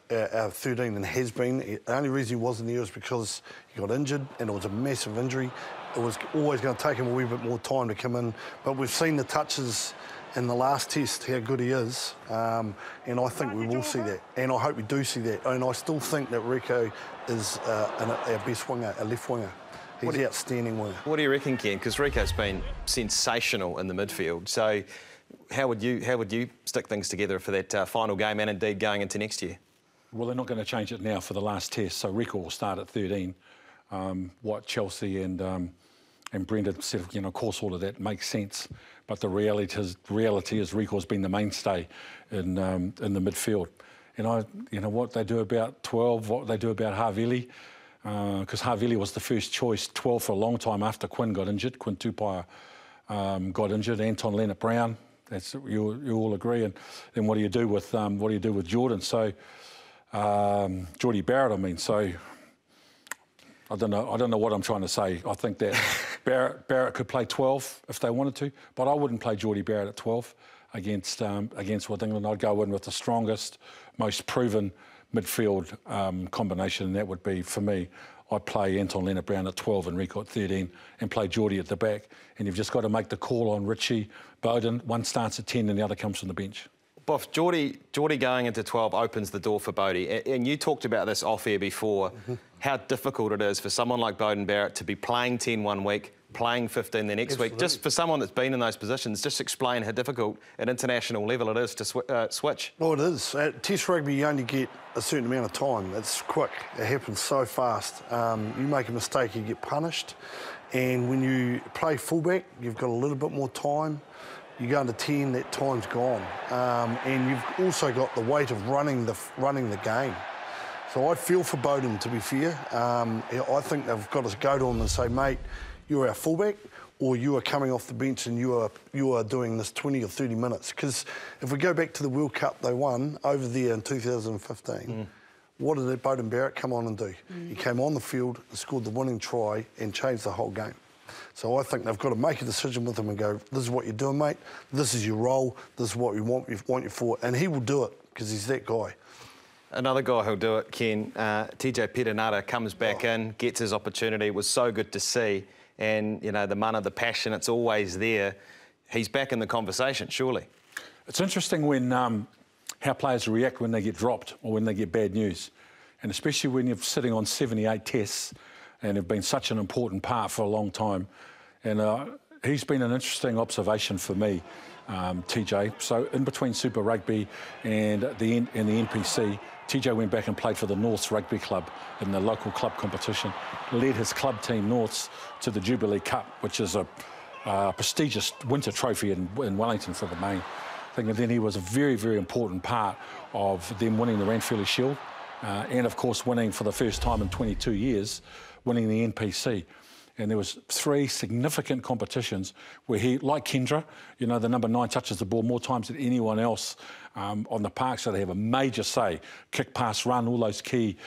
13 and has been. The only reason he wasn't there was because he got injured, and it was a massive injury. It was always going to take him a wee bit more time to come in. But we've seen the touches in the last test, how good he is. And I think we will see that. And I hope we do see that. And I still think that Rico is our best winger, a left winger. He's an outstanding winger. What do you reckon, Ken? Because Rico's been sensational in the midfield. So how would you stick things together for that final game and indeed going into next year? Well, they're not going to change it now for the last test. So Rico will start at 13. What Chelsea and Brendan said, you know, of course, all of that makes sense. But the reality is Rico's been the mainstay in the midfield. And you know, what they do about 12, what they do about Havili, because Havili was the first choice 12 for a long time after Quinn got injured. Quinn Tupaia got injured. Anton Leonard-Brown, that's you all agree. And then what do you do with Jordan? So Geordie Barrett, I mean, so. I don't know what I'm trying to say. I think that Barrett could play 12 if they wanted to, but I wouldn't play Geordie Barrett at 12 against West England. I'd go in with the strongest, most proven midfield combination, and that would be, for me, I'd play Anton Leonard-Brown at 12 and Rico at 13 and play Geordie at the back. And you've just got to make the call on Richie, Bowden. One starts at 10 and the other comes from the bench. Boff, Geordie going into 12 opens the door for Bodie. And you talked about this off-air before, how difficult it is for someone like Bowden Barrett to be playing 10 one week, playing 15 the next week. Just for someone that's been in those positions, just explain how difficult at international level it is to switch. Well, it is. At Test rugby, you only get a certain amount of time. It's quick. It happens so fast. You make a mistake, you get punished. And when you play fullback, you've got a little bit more time. You go into 10, that time's gone. And you've also got the weight of running the game. So I feel for Bowden, to be fair. I think they've got to go to him and say, mate, you're our fullback, or you are coming off the bench and you are doing this 20 or 30 minutes. Because if we go back to the World Cup they won over there in 2015, what did Bowden Barrett come on and do? He came on the field and scored the winning try and changed the whole game. So I think they've got to make a decision with him and go, this is what you're doing, mate. This is your role. This is what we want you for. And he will do it because he's that guy. Another guy who'll do it, Ken, TJ Perenara comes back in, gets his opportunity. It was so good to see. And, you know, the mana, the passion, it's always there. He's back in the conversation, surely. It's interesting when how players react when they get dropped or when they get bad news. And especially when you're sitting on 78 tests and have been such an important part for a long time. And he's been an interesting observation for me, TJ. So in between Super Rugby and the NPC, TJ went back and played for the Norths Rugby Club in the local club competition, led his club team Norths to the Jubilee Cup, which is a prestigious winter trophy in Wellington for the main thing. And then he was a very, very important part of them winning the Ranfurly Shield and, of course, winning for the first time in 22 years, winning the NPC. And there was 3 significant competitions where he, like Kendra, you know, the number 9 touches the ball more times than anyone else on the park, so they have a major say. Kick, pass, run, all those key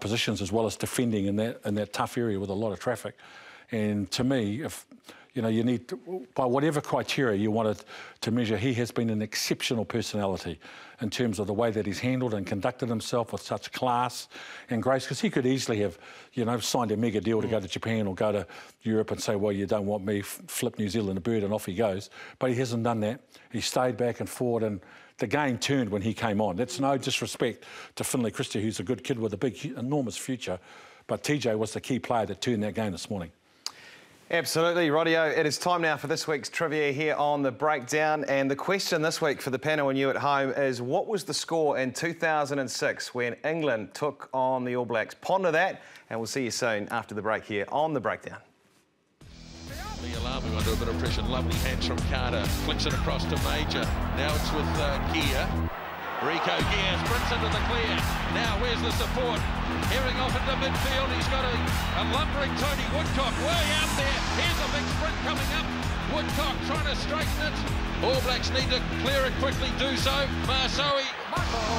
positions, as well as defending in that tough area with a lot of traffic. And to me, if you know, you need to, by whatever criteria you wanted to measure, he has been an exceptional personality in terms of the way that he's handled and conducted himself with such class and grace, because he could easily have, you know, signed a mega deal to go to Japan or go to Europe and say, well, you don't want me, flip New Zealand a bird, and off he goes. But he hasn't done that. He stayed back and forward, and the game turned when he came on. That's no disrespect to Finlay Christie, who's a good kid with a big, enormous future, but TJ was the key player that turned that game this morning. Absolutely, Rodio. It is time now for this week's trivia here on The Breakdown. And the question this week for the panel and you at home is, what was the score in 2006 when England took on the All Blacks? Ponder that, and we'll see you soon after the break here on The Breakdown. Lialamu under a bit of pressure. Lovely hands from Carter. Flicks it across to Major. Now it's with Gear. Rico Gear sprints into the clear. Now where's the support? Herring off into midfield. He's got a lumbering Tony Woodcock way out there. Here's a big sprint coming up. Woodcock trying to straighten it. All Blacks need to clear it quickly, do so. Marsoe,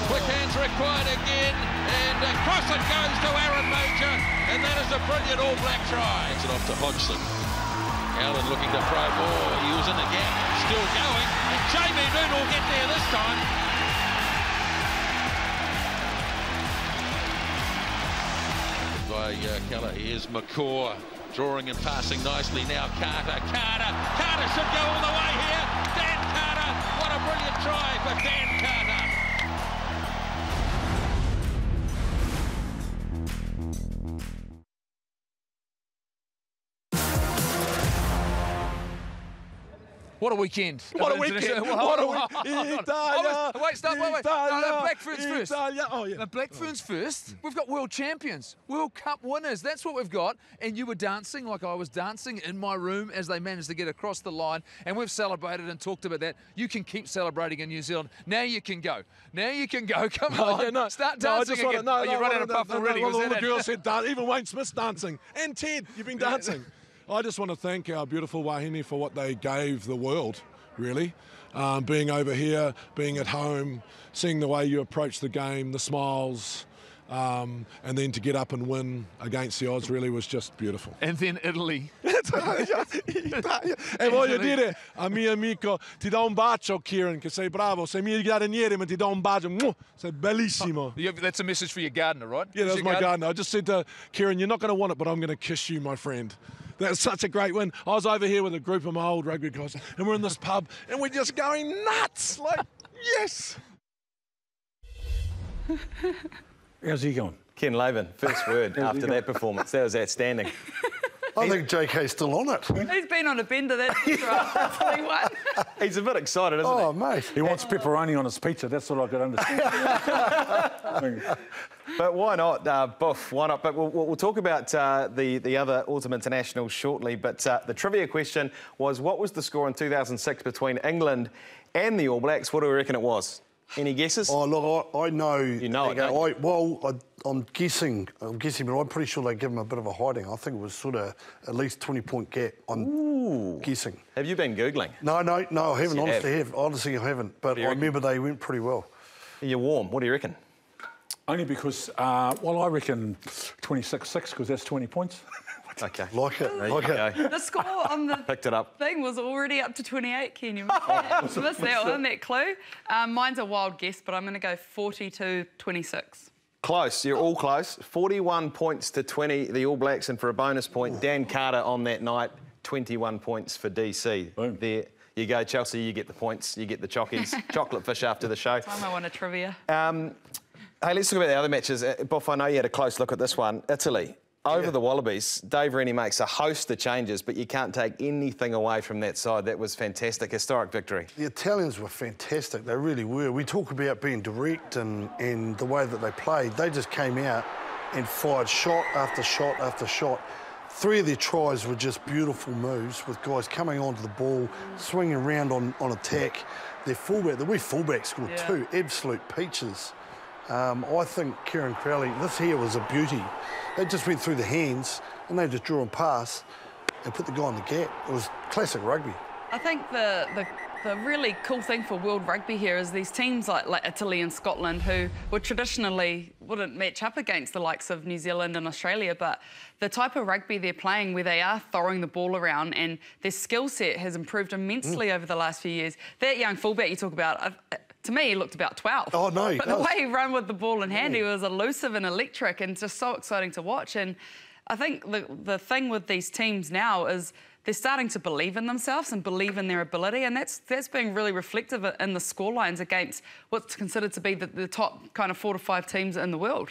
quick hands required again. And across it goes to Aaron Major. And that is a brilliant All Black try. It's it off to Hodgson. Allen looking to probe more. He was in the gap. Still going. And Jamie Noon will get there this time. By Keller. Here's McCaw drawing and passing nicely now. Carter should go all the way here. Dan Carter, what a brilliant try for Dan Carter. What a weekend. What a weekend. What a weekend. Wait, stop, wait. No, Black Ferns first. Oh, yeah. The Black Ferns first. We've got world champions, World Cup winners. That's what we've got. And you were dancing like I was dancing in my room as they managed to get across the line. And we've celebrated and talked about that. You can keep celebrating in New Zealand. Now you can go. Now you can go. Come on. Start dancing again. You run out of puff already. All the girls said dance. Even Wayne Smith's dancing. And Ted, you've been dancing. I just want to thank our beautiful Wahine for what they gave the world, really. Being over here, being at home, seeing the way you approach the game, the smiles, and then to get up and win against the odds really was just beautiful. And then Italy. E voglio dire a mio amico, ti do un bacio, Kieran, che sei bravo. Sei mio giardiniere, ma ti do un bacio. Sei bellissimo. That's a message for your gardener, right? Yeah, that's my gardener. I just said to Kieran, you're not going to want it, but I'm going to kiss you, my friend. That's such a great win. I was over here with a group of my old rugby guys, and we're in this pub, and we're just going nuts. Like, yes. How's he going? Ken Laven, first word after that performance. That was outstanding. I think JK's still on it. He's been on a bender, that's right. That's he won. He's a bit excited, isn't he? Oh, mate. He wants pepperoni on his pizza, that's what I could understand. But why not, Buff? Why not? But we'll talk about the other Autumn Internationals shortly. But the trivia question was, what was the score in 2006 between England and the All Blacks? What do we reckon it was? Any guesses? Oh, look, I know. You know it, I'm guessing, but I'm pretty sure they give him a bit of a hiding. I think it was sort of at least 20-point gap. I'm guessing. Have you been Googling? No, I haven't. Yes, Honestly, I haven't. But I remember they went pretty well. You're warm. What do you reckon? Only because, I reckon 26-6, because that's 20 points. Okay. Like it. The score on the Picked it up. thing was already up to 28, Ken. You missed that one, that clue. Mine's a wild guess, but I'm going to go 40-26. Close. You're all close. 41 points to 20, the All Blacks, and for a bonus point, Dan Carter on that night, 21 points for DC. Boom. There you go, Chelsea. You get the points. You get the chockies. Chocolate fish after the show. Time I want a trivia. Hey, let's talk about the other matches. Boff, I know you had a close look at this one. Italy. Over the Wallabies, Dave Rennie makes a host of changes, but you can't take anything away from that side. That was fantastic. Historic victory. The Italians were fantastic. They really were. We talk about being direct and the way that they played. They just came out and fired shot after shot after shot. 3 of their tries were just beautiful moves with guys coming onto the ball, swinging around on attack. Their fullback, the wee fullback scored 2 absolute peaches. I think Kieran Crowley, this here was a beauty. They just went through the hands and they just drew and pass and put the guy in the gap. It was classic rugby. I think the really cool thing for world rugby here is these teams like Italy and Scotland, who would traditionally wouldn't match up against the likes of New Zealand and Australia, but the type of rugby they're playing where they are throwing the ball around and their skill set has improved immensely over the last few years. That young fullback you talk about, to me, he looked about 12. Oh, no. But the way he ran with the ball in hand, he was elusive and electric and just so exciting to watch. And I think the thing with these teams now is they're starting to believe in themselves and believe in their ability, and that's being really reflective in the scorelines against what's considered to be the top kind of 4 to 5 teams in the world.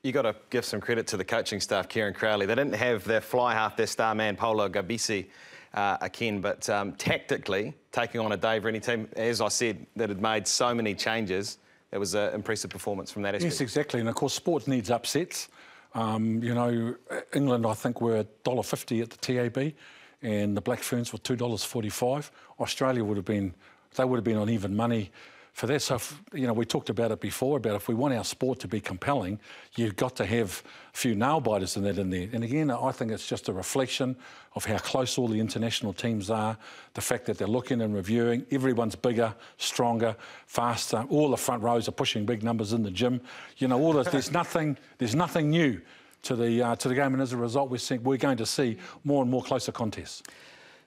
You got to give some credit to the coaching staff, Kieran Crowley. They didn't have their fly half, their star man, Paulo Gabisi, again, but tactically, taking on a Dave Rennie team, as I said, that had made so many changes, it was an impressive performance from that aspect. Yes, exactly, and of course, sport needs upsets. You know, England, I think, were $1.50 at the TAB, and the Black Ferns were $2.45. Australia would have been on even money for that. So, you know, we talked about it before, about if we want our sport to be compelling, you've got to have a few nail-biters in there. And again, I think it's just a reflection of how close all the international teams are, the fact that they're looking and reviewing. Everyone's bigger, stronger, faster. All the front rows are pushing big numbers in the gym. You know, all this, there's nothing new to the game, and as a result, we're going to see more and more closer contests.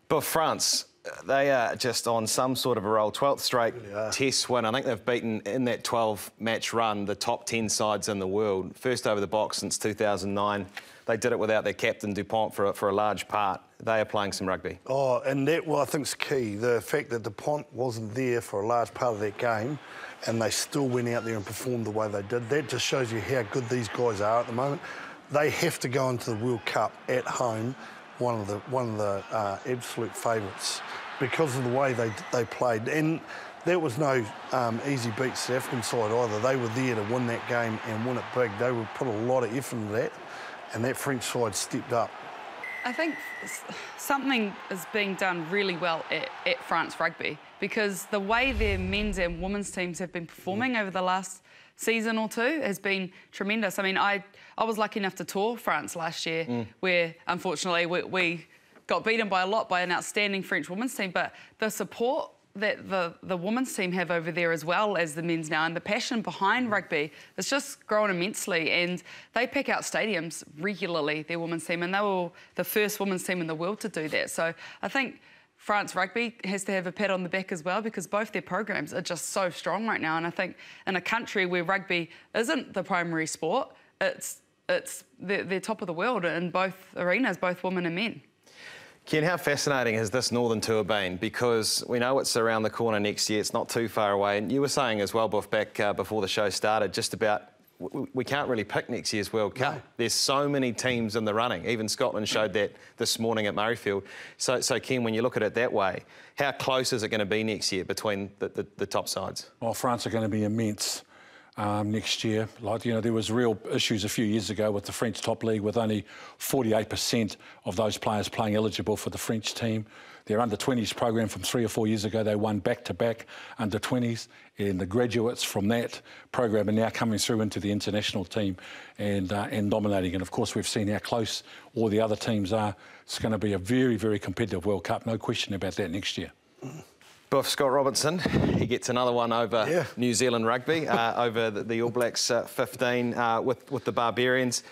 But France, they are just on some sort of a roll. 12th straight test win. I think they've beaten, in that 12-match run, the top 10 sides in the world. First over the box since 2009. They did it without their captain, Dupont, for a large part. They are playing some rugby. Oh, and that, well, I think is key. The fact that Dupont wasn't there for a large part of that game and they still went out there and performed the way they did, that just shows you how good these guys are at the moment. They have to go into the World Cup at home, one of the absolute favourites, because of the way they played. And that was no easy beat South African side either. They were there to win that game and win it big. They would put a lot of effort into that, and that French side stepped up. I think something is being done really well at France Rugby, because the way their men's and women's teams have been performing over the last season or two has been tremendous. I mean, I was lucky enough to tour France last year, where unfortunately we got beaten by a lot by an outstanding French women's team, but the support that the women's team have over there as well as the men's now, and the passion behind rugby, it's just grown immensely, and they pick out stadiums regularly, their women's team, and they were the first women's team in the world to do that. So I think France Rugby has to have a pat on the back as well, because both their programs are just so strong right now. And I think in a country where rugby isn't the primary sport, they're top of the world in both arenas, both women and men. Ken, how fascinating has this Northern Tour been? Because we know it's around the corner next year, it's not too far away. And you were saying as well, Buff, back before the show started, just about we can't really pick next year's World Cup. No. There's so many teams in the running. Even Scotland showed that this morning at Murrayfield. So Ken, when you look at it that way, how close is it going to be next year between the top sides? Well, France are going to be immense next year. Like, you know, there was real issues a few years ago with the French top league, with only 48% of those players playing eligible for the French team. Their under-20s program from 3 or 4 years ago, they won back-to-back under-20s, and the graduates from that program are now coming through into the international team and dominating. And of course, we've seen how close all the other teams are. It's going to be a very, very competitive World Cup, no question about that next year. Buff Scott Robertson, he gets another one over New Zealand rugby, over the All Blacks 15 with the Barbarians.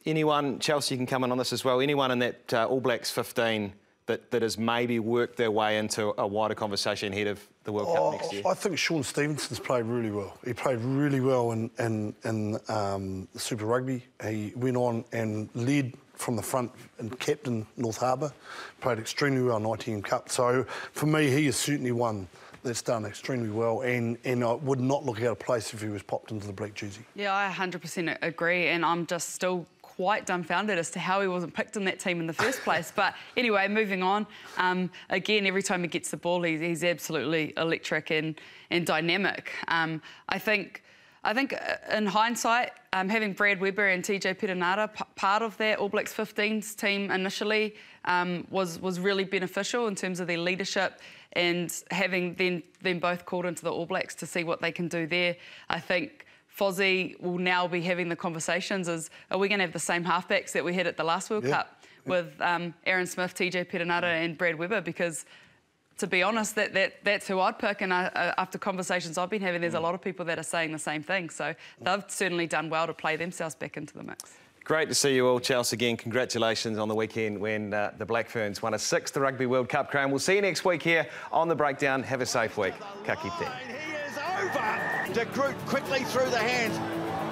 Anyone, Chelsea, you can come in on this as well, anyone in that All Blacks 15 that has maybe worked their way into a wider conversation ahead of the World Cup next year? I think Sean Stevenson's played really well. He played really well in Super Rugby. He went on and led from the front and captain North Harbour. Played extremely well in Nottingham Cup. So for me, he is certainly one that's done extremely well, and I would not look out of place if he was popped into the black jersey. Yeah, I 100% agree, and I'm just still quite dumbfounded as to how he wasn't picked in that team in the first place. But anyway, moving on. Again, every time he gets the ball, he's absolutely electric and dynamic. I think in hindsight, having Brad Weber and TJ Perenara part of that All Blacks 15's team initially was really beneficial in terms of their leadership, and having them both called into the All Blacks to see what they can do there. I think Fozzie will now be having the conversations as, are we going to have the same halfbacks that we had at the last World Cup with Aaron Smith, TJ Perenara and Brad Weber? Because, to be honest, that's who I'd pick, and after conversations I've been having, there's a lot of people that are saying the same thing. So they've certainly done well to play themselves back into the mix. Great to see you all, Chelsea. Again, congratulations on the weekend when the Black Ferns won a 6th Rugby World Cup crown. We'll see you next week here on The Breakdown. Have a safe week. Ka kite. Over. De Groot quickly through the hands.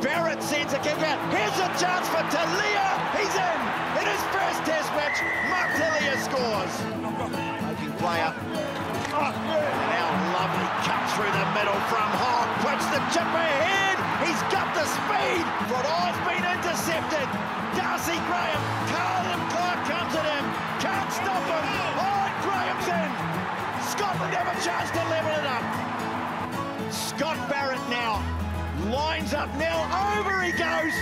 Barrett sends a kick out. Here's a chance for Talia. He's in. In his first test match, Mark Talia scores. Poking player. Now lovely cut through the middle from Hogg. Puts the chip ahead. He's got the speed. Rodol's been intercepted. Darcy Graham. Carlin Clark comes at him. Can't stop him. Oh, Graham's in. Scotland have a chance to level it up. Scott Barrett now lines up, now over he goes,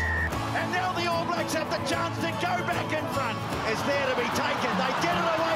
and now the All Blacks have the chance to go back in front. It's there to be taken, they get it away